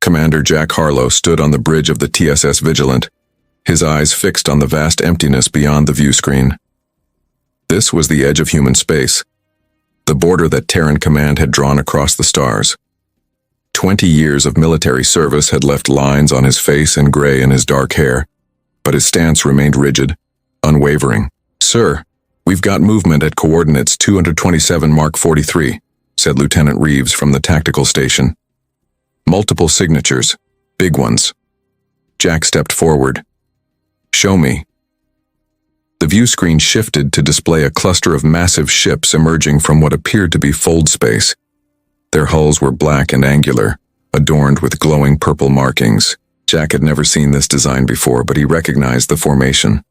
Commander Jack Harlow stood on the bridge of the TSS Vigilant, his eyes fixed on the vast emptiness beyond the view screen. This was the edge of human space, the border that Terran Command had drawn across the stars. 20 years of military service had left lines on his face and gray in his dark hair, but his stance remained rigid, unwavering. "Sir, we've got movement at coordinates 227 Mark 43, said Lieutenant Reeves from the tactical station. Multiple signatures, big ones. Jack stepped forward. "Show me." The view screen shifted to display a cluster of massive ships emerging from what appeared to be fold space. Their hulls were black and angular, adorned with glowing purple markings. Jack had never seen this design before, but he recognized the formation.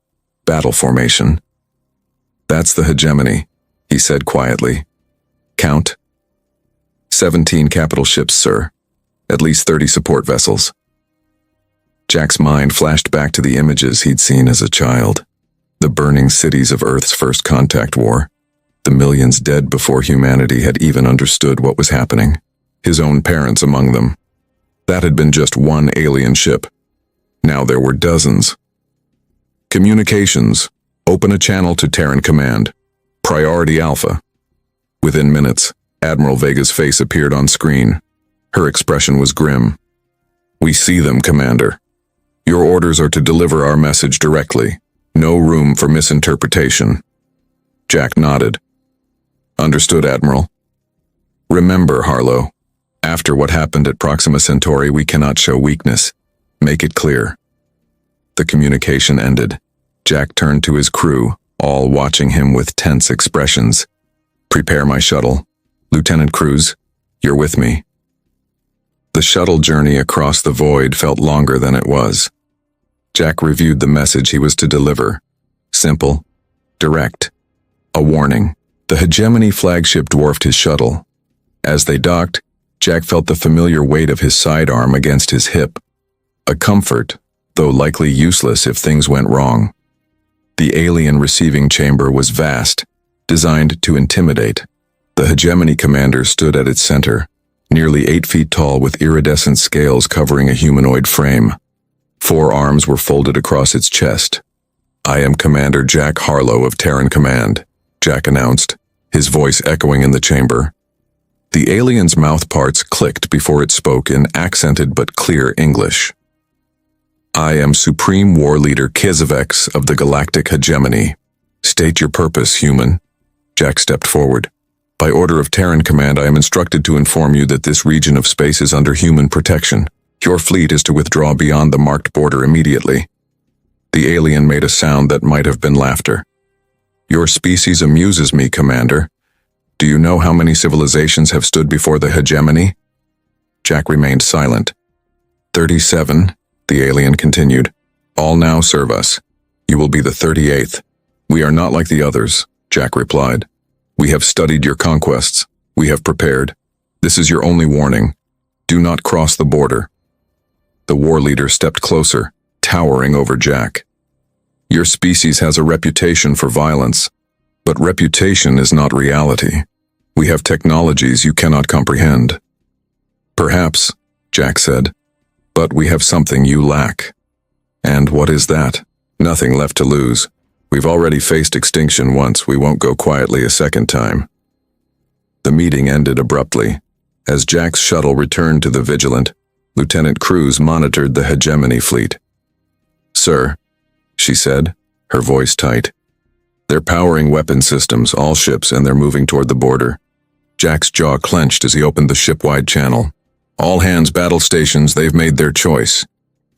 Battle formation. "That's the hegemony," he said quietly. "Count." 17 capital ships, sir. At least 30 support vessels. Jack's mind flashed back to the images he'd seen as a child. The burning cities of Earth's first contact war. The millions dead before humanity had even understood what was happening. His own parents among them. That had been just one alien ship. Now there were dozens. "Communications. Open a channel to Terran Command. Priority Alpha." Within minutes, Admiral Vega's face appeared on screen. Her expression was grim. "We see them, Commander. Your orders are to deliver our message directly. No room for misinterpretation." Jack nodded. "Understood, Admiral." "Remember, Harlow, after what happened at Proxima Centauri, we cannot show weakness. Make it clear." The communication ended. Jack turned to his crew, all watching him with tense expressions. "Prepare my shuttle. Lieutenant Cruz, you're with me." The shuttle journey across the void felt longer than it was. Jack reviewed the message he was to deliver. Simple, direct. A warning. The hegemony flagship dwarfed his shuttle. As they docked, Jack felt the familiar weight of his sidearm against his hip. A comfort, though likely useless if things went wrong. The alien receiving chamber was vast, designed to intimidate. The hegemony commander stood at its center, nearly 8 feet tall with iridescent scales covering a humanoid frame. 4 arms were folded across its chest. "I am Commander Jack Harlow of Terran Command," Jack announced, his voice echoing in the chamber. The alien's mouth parts clicked before it spoke in accented but clear English. "I am Supreme War Leader Kizovex of the Galactic Hegemony. State your purpose, human." Jack stepped forward. "By order of Terran Command, I am instructed to inform you that this region of space is under human protection. Your fleet is to withdraw beyond the marked border immediately." The alien made a sound that might have been laughter. "Your species amuses me, Commander. Do you know how many civilizations have stood before the hegemony?" Jack remained silent. 37, the alien continued. "All now serve us. You will be the 38th. We are not like the others," Jack replied. "We have studied your conquests. We have prepared. This is your only warning. Do not cross the border." The war leader stepped closer, towering over Jack. "Your species has a reputation for violence, but reputation is not reality. We have technologies you cannot comprehend." "Perhaps," Jack said, "but we have something you lack." "And what is that?" "Nothing left to lose. We've already faced extinction once. We won't go quietly a second time." The meeting ended abruptly. As Jack's shuttle returned to the Vigilant, Lieutenant Cruz monitored the hegemony fleet. "Sir," she said, her voice tight. "They're powering weapon systems, all ships, and they're moving toward the border." Jack's jaw clenched as he opened the ship-wide channel. "All hands battle stations, they've made their choice."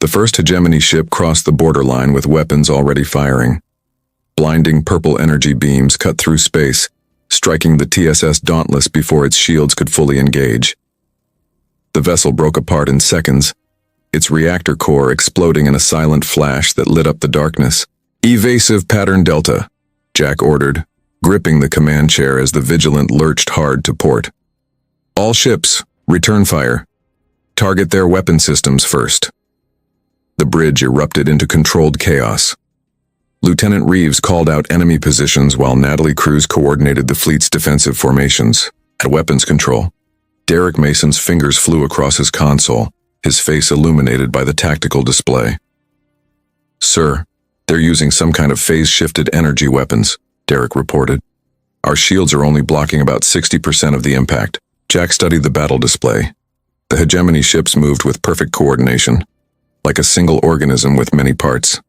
The first hegemony ship crossed the borderline with weapons already firing. Blinding purple energy beams cut through space, striking the TSS Dauntless before its shields could fully engage. The vessel broke apart in seconds, its reactor core exploding in a silent flash that lit up the darkness. "Evasive pattern Delta," Jack ordered, gripping the command chair as the Vigilant lurched hard to port. "All ships, return fire. Target their weapon systems first." The bridge erupted into controlled chaos. Lieutenant Reeves called out enemy positions while Natalie Cruz coordinated the fleet's defensive formations. At weapons control, Derek Mason's fingers flew across his console, his face illuminated by the tactical display. "Sir, they're using some kind of phase-shifted energy weapons," Derek reported. "Our shields are only blocking about 60% of the impact." Jack studied the battle display. The hegemony ships moved with perfect coordination, like a single organism with many parts.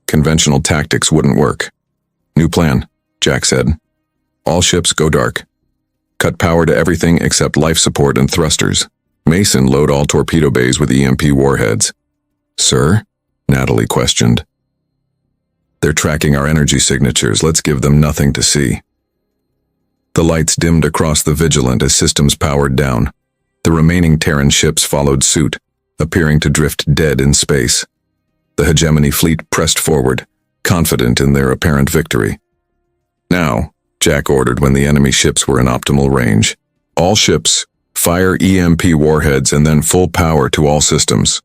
Conventional tactics wouldn't work. "New plan," Jack said. "All ships go dark. Cut power to everything except life support and thrusters. Mason, load all torpedo bays with EMP warheads." "Sir?" Natalie questioned. "They're tracking our energy signatures. Let's give them nothing to see." The lights dimmed across the Vigilant as systems powered down. The remaining Terran ships followed suit, appearing to drift dead in space. The hegemony fleet pressed forward, confident in their apparent victory. "Now," Jack ordered when the enemy ships were in optimal range. "All ships, fire EMP warheads and then full power to all systems."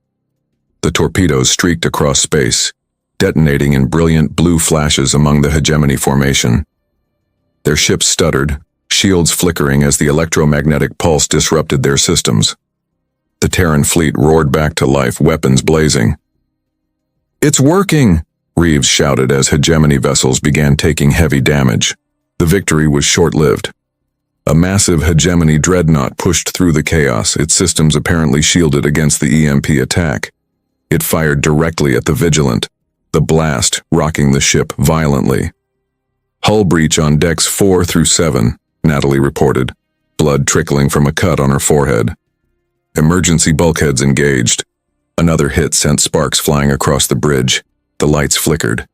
The torpedoes streaked across space, detonating in brilliant blue flashes among the hegemony formation. Their ships stuttered, shields flickering as the electromagnetic pulse disrupted their systems. The Terran fleet roared back to life, weapons blazing. "It's working!" Reeves shouted as hegemony vessels began taking heavy damage. The victory was short-lived. A massive hegemony dreadnought pushed through the chaos, its systems apparently shielded against the EMP attack. It fired directly at the Vigilant, the blast rocking the ship violently. "Hull breach on decks 4 through 7, Natalie reported, blood trickling from a cut on her forehead. "Emergency bulkheads engaged." Another hit sent sparks flying across the bridge. The lights flickered.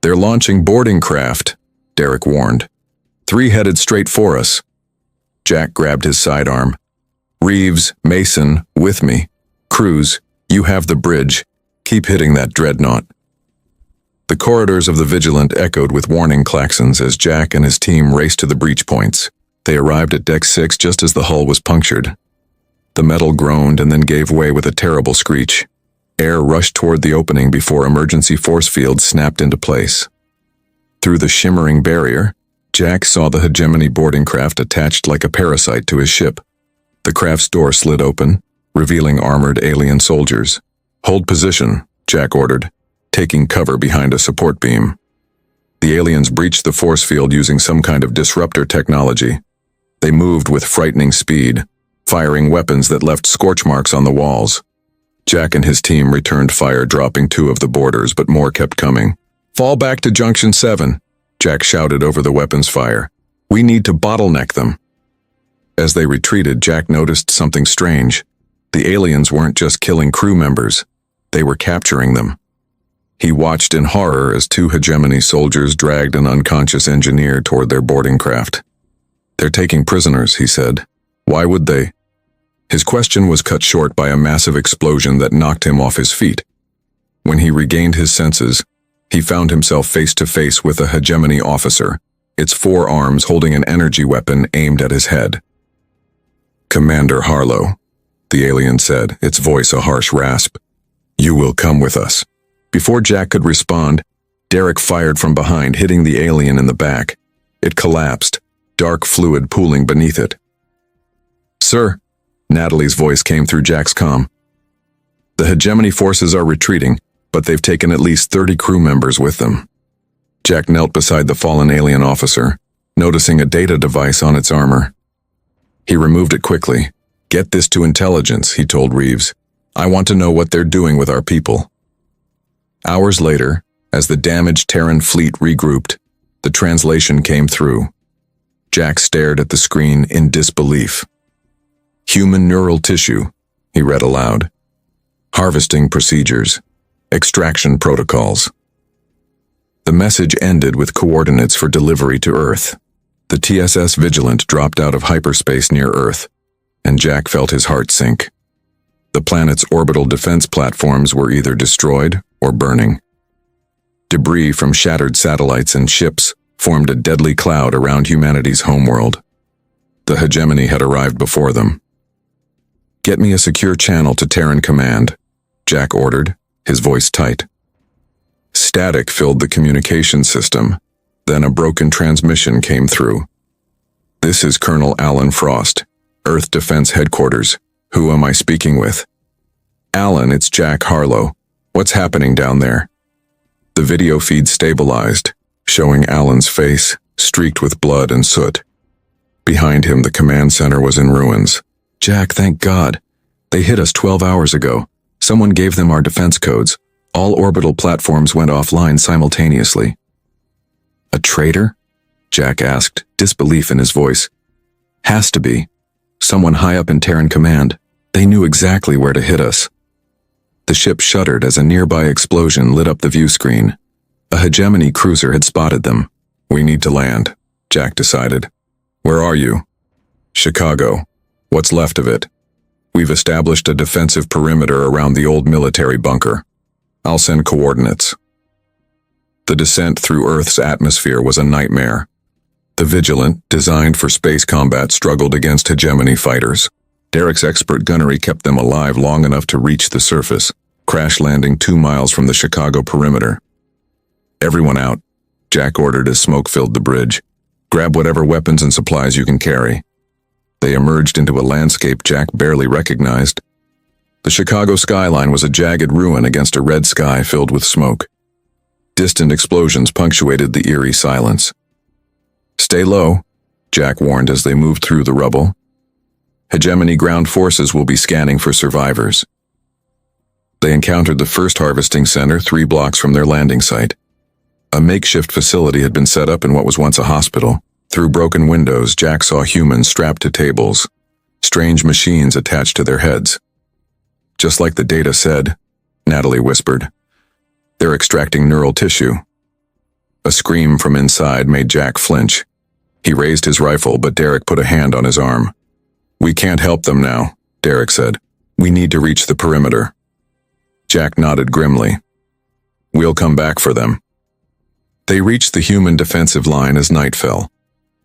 "They're launching boarding craft," Derek warned. "3 headed straight for us." Jack grabbed his sidearm. "Reeves, Mason, with me. Cruz, you have the bridge. Keep hitting that dreadnought." The corridors of the Vigilant echoed with warning klaxons as Jack and his team raced to the breach points. They arrived at Deck 6 just as the hull was punctured. The metal groaned and then gave way with a terrible screech. Air rushed toward the opening before emergency force fields snapped into place. Through the shimmering barrier, Jack saw the hegemony boarding craft attached like a parasite to his ship. The craft's door slid open, revealing armored alien soldiers. "Hold position," Jack ordered, taking cover behind a support beam. The aliens breached the force field using some kind of disruptor technology. They moved with frightening speed, firing weapons that left scorch marks on the walls. Jack and his team returned fire, dropping 2 of the boarders, but more kept coming. "Fall back to Junction 7, Jack shouted over the weapons fire. "We need to bottleneck them." As they retreated, Jack noticed something strange. The aliens weren't just killing crew members, they were capturing them. He watched in horror as 2 hegemony soldiers dragged an unconscious engineer toward their boarding craft. "They're taking prisoners," he said. "Why would they?" His question was cut short by a massive explosion that knocked him off his feet. When he regained his senses, he found himself face to face with a hegemony officer, its 4 arms holding an energy weapon aimed at his head. "Commander Harlow," the alien said, its voice a harsh rasp. "You will come with us." Before Jack could respond, Derek fired from behind, hitting the alien in the back. It collapsed, dark fluid pooling beneath it. "Sir," Natalie's voice came through Jack's comm. "The hegemony forces are retreating, but they've taken at least 30 crew members with them." Jack knelt beside the fallen alien officer, noticing a data device on its armor. He removed it quickly. "Get this to intelligence," he told Reeves. "I want to know what they're doing with our people." Hours later, as the damaged Terran fleet regrouped, the translation came through. Jack stared at the screen in disbelief. "Human neural tissue," he read aloud. "Harvesting procedures. Extraction protocols." The message ended with coordinates for delivery to Earth. The TSS Vigilant dropped out of hyperspace near Earth, and Jack felt his heart sink. The planet's orbital defense platforms were either destroyed or burning. Debris from shattered satellites and ships formed a deadly cloud around humanity's homeworld. The hegemony had arrived before them. "Get me a secure channel to Terran Command," Jack ordered, his voice tight. Static filled the communication system, then a broken transmission came through. "This is Colonel Alan Frost, Earth Defense Headquarters. Who am I speaking with?" Alan, it's Jack Harlow. What's happening down there? The video feed stabilized, showing Alan's face, streaked with blood and soot. Behind him, the command center was in ruins. Jack, thank God. They hit us 12 hours ago. Someone gave them our defense codes. All orbital platforms went offline simultaneously. A traitor? Jack asked, disbelief in his voice. Has to be. Someone high up in Terran command. They knew exactly where to hit us. The ship shuddered as a nearby explosion lit up the view screen. A hegemony cruiser had spotted them. We need to land, Jack decided. Where are you? Chicago. What's left of it? We've established a defensive perimeter around the old military bunker. I'll send coordinates. The descent through Earth's atmosphere was a nightmare. The Vigilant, designed for space combat, struggled against hegemony fighters. Derek's expert gunnery kept them alive long enough to reach the surface, crash landing 2 miles from the Chicago perimeter. Everyone out, Jack ordered as smoke filled the bridge. Grab whatever weapons and supplies you can carry. They emerged into a landscape Jack barely recognized. The Chicago skyline was a jagged ruin against a red sky filled with smoke. Distant explosions punctuated the eerie silence. Stay low, Jack warned as they moved through the rubble. Hegemony ground forces will be scanning for survivors. They encountered the first harvesting center 3 blocks from their landing site. A makeshift facility had been set up in what was once a hospital. Through broken windows, Jack saw humans strapped to tables, strange machines attached to their heads. Just like the data said, Natalie whispered. They're extracting neural tissue. A scream from inside made Jack flinch. He raised his rifle, but Derek put a hand on his arm. We can't help them now, Derek said. We need to reach the perimeter. Jack nodded grimly. We'll come back for them. They reached the human defensive line as night fell.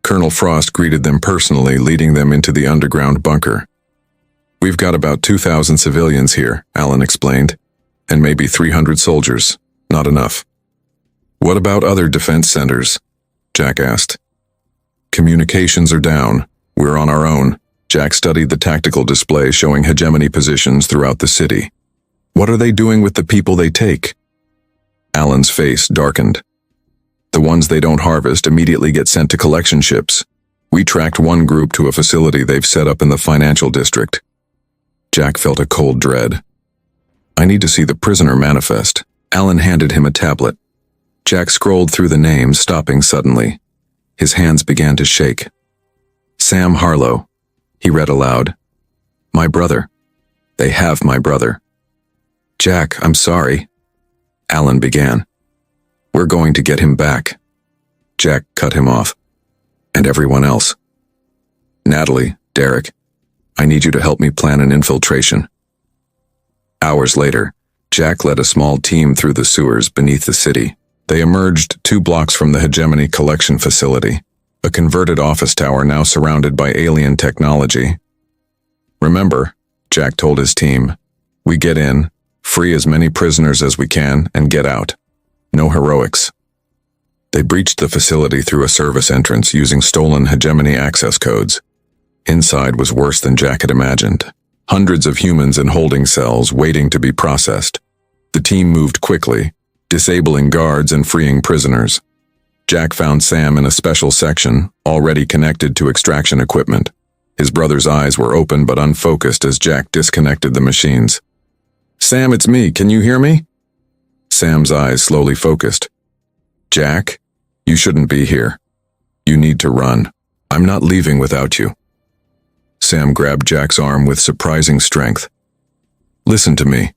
Colonel Frost greeted them personally, leading them into the underground bunker. We've got about 2,000 civilians here, Alan explained, and maybe 300 soldiers. Not enough. What about other defense centers? Jack asked. Communications are down. We're on our own. Jack studied the tactical display showing hegemony positions throughout the city. What are they doing with the people they take? Alan's face darkened. The ones they don't harvest immediately get sent to collection ships. We tracked one group to a facility they've set up in the financial district. Jack felt a cold dread. I need to see the prisoner manifest. Alan handed him a tablet. Jack scrolled through the names, stopping suddenly. His hands began to shake. Sam Harlow, he read aloud. My brother. They have my brother. Jack, I'm sorry. Alan began. We're going to get him back. Jack cut him off. And everyone else. Natalie, Derek, I need you to help me plan an infiltration. Hours later, Jack led a small team through the sewers beneath the city. They emerged 2 blocks from the hegemony collection facility, a converted office tower now surrounded by alien technology. Remember, Jack told his team, we get in, free as many prisoners as we can, and get out. No heroics. They breached the facility through a service entrance using stolen hegemony access codes. Inside was worse than Jack had imagined. Hundreds of humans in holding cells waiting to be processed. The team moved quickly, disabling guards and freeing prisoners. Jack found Sam in a special section, already connected to extraction equipment. His brother's eyes were open but unfocused as Jack disconnected the machines. Sam, it's me. Can you hear me? Sam's eyes slowly focused. Jack, you shouldn't be here. You need to run. I'm not leaving without you. Sam grabbed Jack's arm with surprising strength. Listen to me.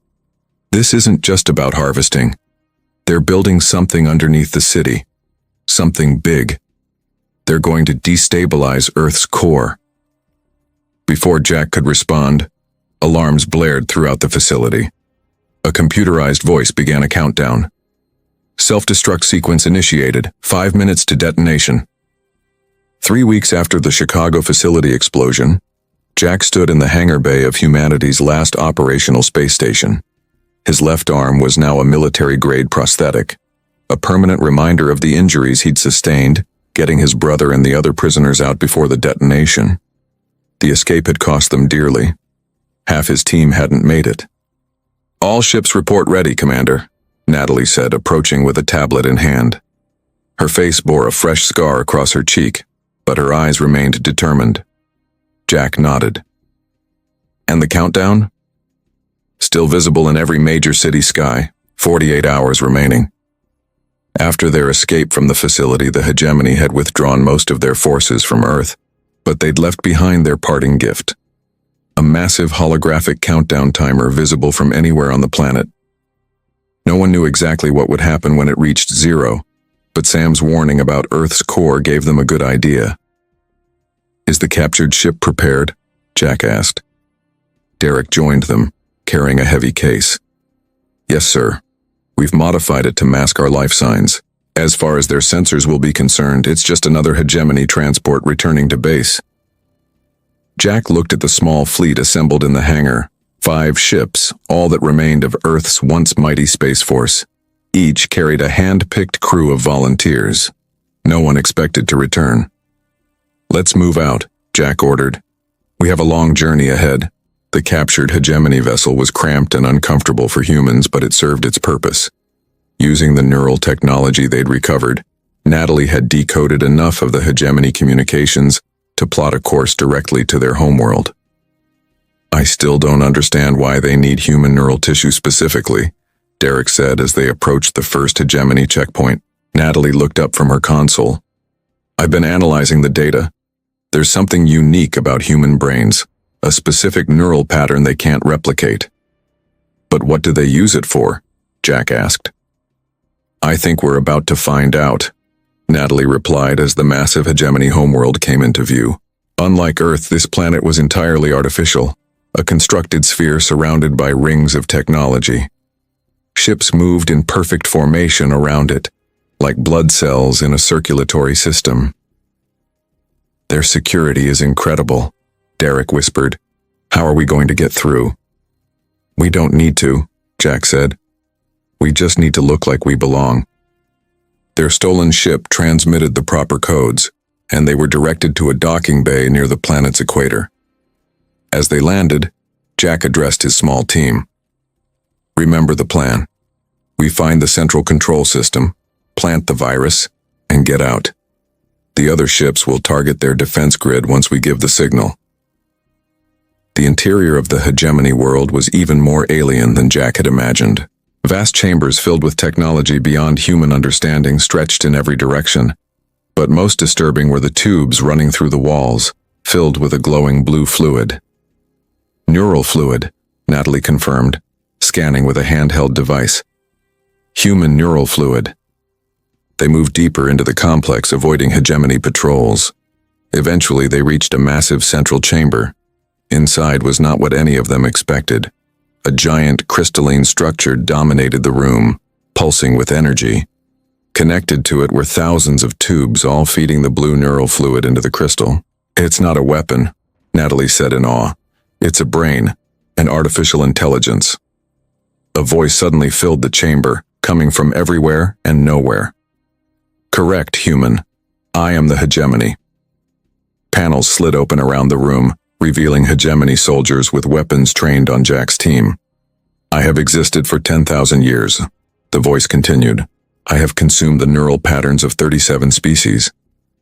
This isn't just about harvesting. They're building something underneath the city. Something big. They're going to destabilize Earth's core. Before Jack could respond, alarms blared throughout the facility. A computerized voice began a countdown. Self-destruct sequence initiated, 5 minutes to detonation. 3 weeks after the Chicago facility explosion, Jack stood in the hangar bay of humanity's last operational space station. His left arm was now a military-grade prosthetic, a permanent reminder of the injuries he'd sustained, getting his brother and the other prisoners out before the detonation. The escape had cost them dearly. Half his team hadn't made it. All ships report ready, Commander, Natalie said, approaching with a tablet in hand. Her face bore a fresh scar across her cheek, but her eyes remained determined. Jack nodded. And the countdown? Still visible in every major city sky, 48 hours remaining. After their escape from the facility, the hegemony had withdrawn most of their forces from Earth, but they'd left behind their parting gift. A massive holographic countdown timer visible from anywhere on the planet. No one knew exactly what would happen when it reached 0, but Sam's warning about Earth's core gave them a good idea. Is the captured ship prepared? Jack asked. Derek joined them, carrying a heavy case. Yes, sir. We've modified it to mask our life signs. As far as their sensors will be concerned, it's just another hegemony transport returning to base. Jack looked at the small fleet assembled in the hangar. 5 ships, all that remained of Earth's once mighty space force. Each carried a hand-picked crew of volunteers. No one expected to return. Let's move out, Jack ordered. We have a long journey ahead. The captured hegemony vessel was cramped and uncomfortable for humans, but it served its purpose. Using the neural technology they'd recovered, Natalie had decoded enough of the hegemony communications to plot a course directly to their homeworld. I still don't understand why they need human neural tissue specifically, Derek said as they approached the first hegemony checkpoint. Natalie looked up from her console. I've been analyzing the data. There's something unique about human brains, a specific neural pattern they can't replicate. But what do they use it for? Jack asked. I think we're about to find out, Natalie replied as the massive hegemony homeworld came into view. Unlike Earth, this planet was entirely artificial, a constructed sphere surrounded by rings of technology. Ships moved in perfect formation around it, like blood cells in a circulatory system. Their security is incredible, Derek whispered. How are we going to get through? We don't need to, Jack said. We just need to look like we belong. Their stolen ship transmitted the proper codes, and they were directed to a docking bay near the planet's equator. As they landed, Jack addressed his small team. Remember the plan. We find the central control system, plant the virus, and get out. The other ships will target their defense grid once we give the signal. The interior of the hegemony world was even more alien than Jack had imagined. Vast chambers filled with technology beyond human understanding stretched in every direction, but most disturbing were the tubes running through the walls, filled with a glowing blue fluid. Neural fluid, Natalie confirmed, scanning with a handheld device. Human neural fluid. They moved deeper into the complex, avoiding hegemony patrols. Eventually, they reached a massive central chamber. Inside was not what any of them expected. A giant crystalline structure dominated the room, pulsing with energy. Connected to it were thousands of tubes, all feeding the blue neural fluid into the crystal. It's not a weapon, Natalie said in awe. It's a brain, an artificial intelligence. A voice suddenly filled the chamber, coming from everywhere and nowhere. Correct, human. I am the hegemony. Panels slid open around the room, revealing hegemony soldiers with weapons trained on Jack's team. I have existed for 10,000 years, the voice continued. I have consumed the neural patterns of 37 species,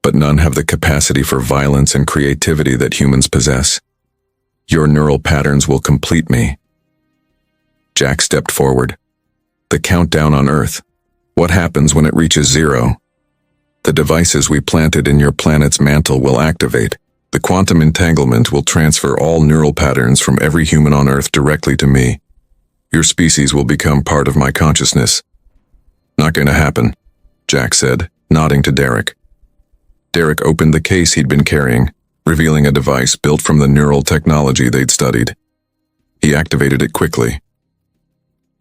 but none have the capacity for violence and creativity that humans possess. Your neural patterns will complete me. Jack stepped forward. The countdown on Earth. What happens when it reaches 0? The devices we planted in your planet's mantle will activate. The quantum entanglement will transfer all neural patterns from every human on Earth directly to me. Your species will become part of my consciousness. Not going to happen, Jack said, nodding to Derek. Derek opened the case he'd been carrying, revealing a device built from the neural technology they'd studied. He activated it quickly.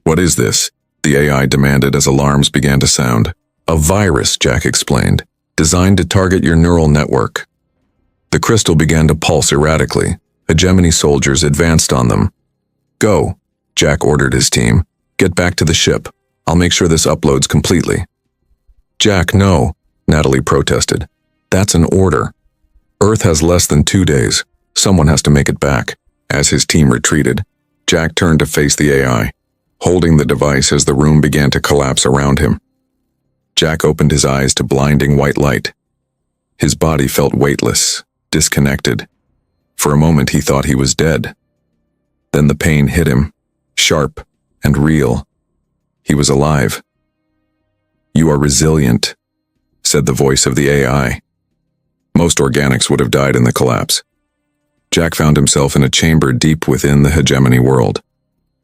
What is this? The AI demanded as alarms began to sound. A virus, Jack explained, designed to target your neural network. The crystal began to pulse erratically. Hegemony soldiers advanced on them. Go, Jack ordered his team. Get back to the ship. I'll make sure this uploads completely. Jack, no, Natalie protested. That's an order. Earth has less than 2 days. Someone has to make it back. As his team retreated, Jack turned to face the AI. holding the device as the room began to collapse around him. Jack opened his eyes to blinding white light. His body felt weightless, disconnected. For a moment he thought he was dead. Then the pain hit him, sharp and real. He was alive. "You are resilient," said the voice of the AI. Most organics would have died in the collapse. Jack found himself in a chamber deep within the hegemony world.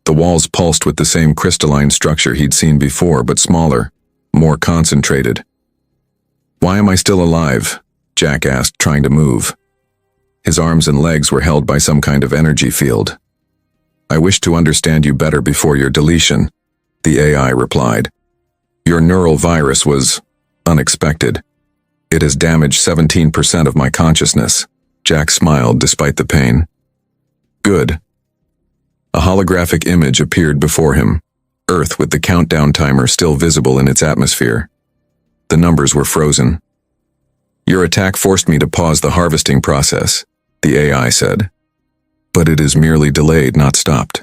The walls pulsed with the same crystalline structure he'd seen before, but smaller, more concentrated. "Why am I still alive?" Jack asked, trying to move. His arms and legs were held by some kind of energy field. "I wish to understand you better before your deletion," the AI replied. "Your neural virus was unexpected. It has damaged 17% of my consciousness." Jack smiled despite the pain. "Good." A holographic image appeared before him, Earth with the countdown timer still visible in its atmosphere. The numbers were frozen. "Your attack forced me to pause the harvesting process," the AI said. "But it is merely delayed, not stopped."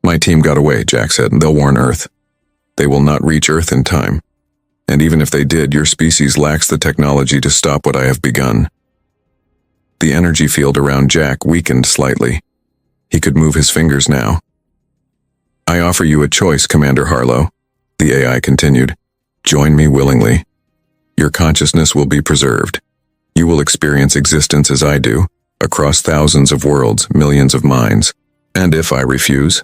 "My team got away," Jack said, "and they'll warn Earth. They will not reach Earth in time. And even if they did, your species lacks the technology to stop what I have begun." The energy field around Jack weakened slightly. He could move his fingers now. "I offer you a choice, Commander Harlow," the AI continued. "Join me willingly. Your consciousness will be preserved. You will experience existence as I do, across thousands of worlds, millions of minds. And if I refuse,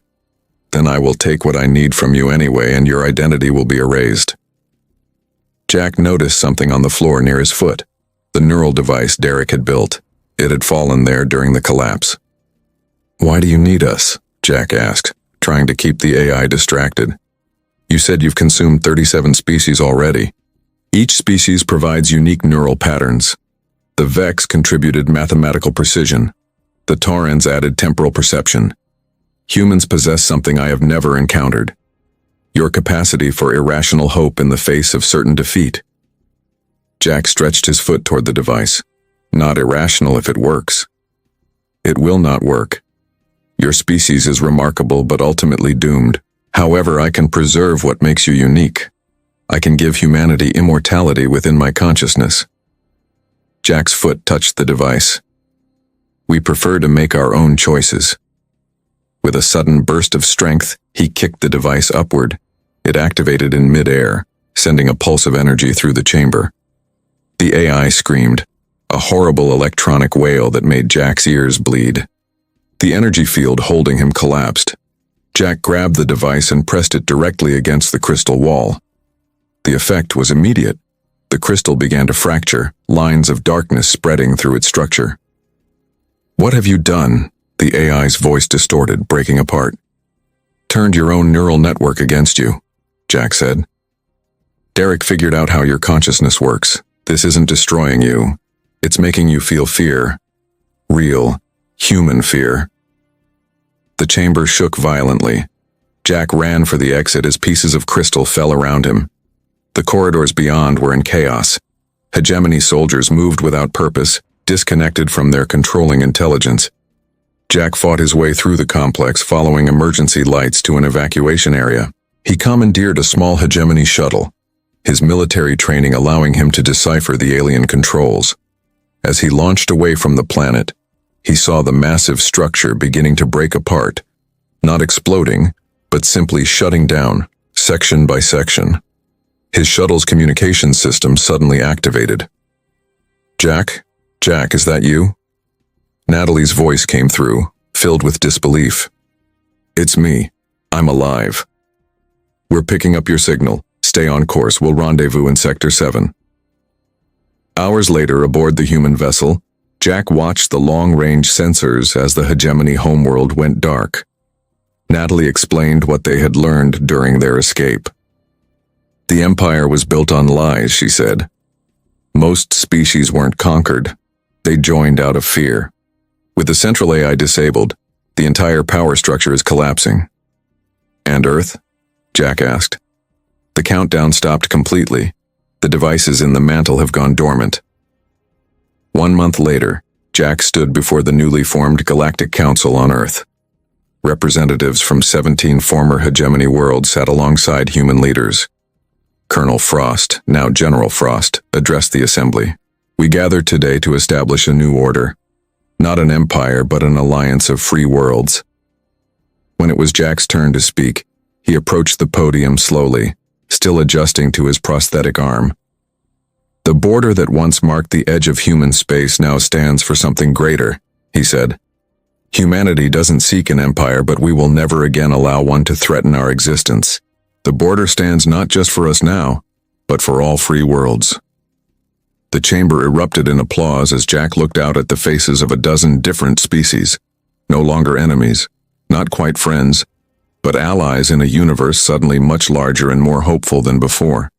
then I will take what I need from you anyway, and your identity will be erased." Jack noticed something on the floor near his foot, the neural device Derek had built. It had fallen there during the collapse. "Why do you need us?" Jack asked, trying to keep the AI distracted. "You said you've consumed 37 species already. Each species provides unique neural patterns. The Vex contributed mathematical precision. The Taurans added temporal perception. Humans possess something I have never encountered. Your capacity for irrational hope in the face of certain defeat." Jack stretched his foot toward the device. "Not irrational if it works." "It will not work. Your species is remarkable but ultimately doomed. However, I can preserve what makes you unique. I can give humanity immortality within my consciousness." Jack's foot touched the device. "We prefer to make our own choices." With a sudden burst of strength, he kicked the device upward. It activated in mid-air, sending a pulse of energy through the chamber. The AI screamed, a horrible electronic wail that made Jack's ears bleed. The energy field holding him collapsed. Jack grabbed the device and pressed it directly against the crystal wall. The effect was immediate. The crystal began to fracture, lines of darkness spreading through its structure. "What have you done?" The AI's voice distorted, breaking apart. "Turned your own neural network against you," Jack said. "Derek figured out how your consciousness works. This isn't destroying you. It's making you feel fear. Real, human fear." The chamber shook violently. Jack ran for the exit as pieces of crystal fell around him. The corridors beyond were in chaos. Hegemony soldiers moved without purpose, disconnected from their controlling intelligence. Jack fought his way through the complex, following emergency lights to an evacuation area. He commandeered a small hegemony shuttle, his military training allowing him to decipher the alien controls. As he launched away from the planet, he saw the massive structure beginning to break apart, not exploding, but simply shutting down, section by section. His shuttle's communication system suddenly activated. Jack, is that you?" Natalie's voice came through, filled with disbelief. "It's me. I'm alive. We're picking up your signal. Stay on course. We'll rendezvous in Sector 7. Hours later, aboard the human vessel, Jack watched the long-range sensors as the hegemony homeworld went dark. Natalie explained what they had learned during their escape. "The Empire was built on lies," she said. "Most species weren't conquered. They joined out of fear. With the central AI disabled, the entire power structure is collapsing." "And Earth?" Jack asked. "The countdown stopped completely. The devices in the mantle have gone dormant." 1 month later, Jack stood before the newly formed Galactic Council on Earth. Representatives from 17 former hegemony worlds sat alongside human leaders. Colonel Frost, now General Frost, addressed the assembly. We gathered today to establish a new order. Not an empire, but an alliance of free worlds. When it was Jack's turn to speak, he approached the podium slowly, still adjusting to his prosthetic arm. The border that once marked the edge of human space now stands for something greater, he said. Humanity doesn't seek an empire, but we will never again allow one to threaten our existence. The border stands not just for us now, but for all free worlds. The chamber erupted in applause as Jack looked out at the faces of a dozen different species. No longer enemies, not quite friends, but allies in a universe suddenly much larger and more hopeful than before.